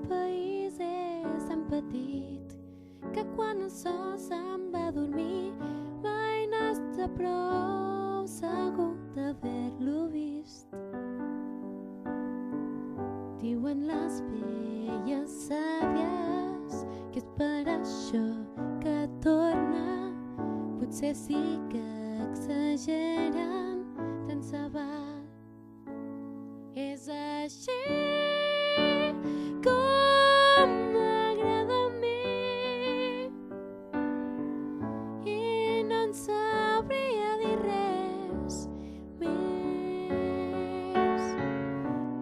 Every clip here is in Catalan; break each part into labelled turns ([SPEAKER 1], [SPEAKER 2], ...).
[SPEAKER 1] país és tan petit que quan el sol se'n va a dormir mai no està prou segur d'haver-lo vist. Diuen les velles sàvies que és per això que torna. Potser sí que exageren, tant se val. És així com m'agrada a mi i no en sabria dir res més.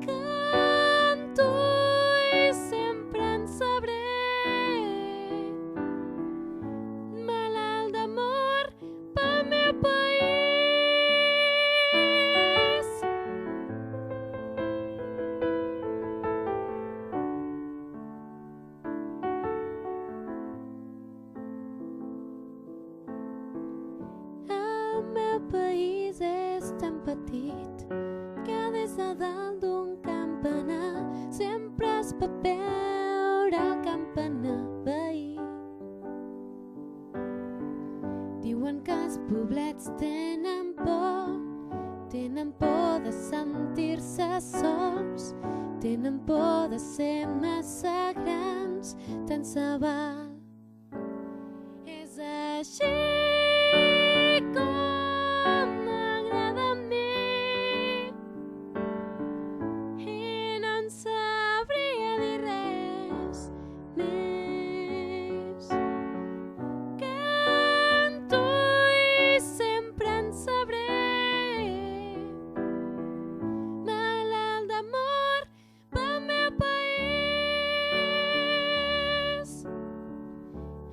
[SPEAKER 1] Canto i sempre en sabré, malalt d'amor pel meu país. El meu país és tan petit que des de dalt d'un campanar sempre es pot veure el campanar veí. Diuen que els poblets tenen por de sentir-se sols, tenen por de ser massa grans, tant se val. És així com m'agrada a mi i no en sabria dir res més. Canto i sempre en sabré, malalt d'amor pel meu país.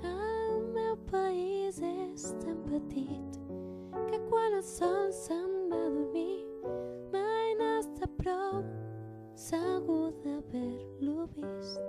[SPEAKER 1] El meu país és tan petit que quan el sol se'n va a dormir mai no està prou segur d'haver-lo vist.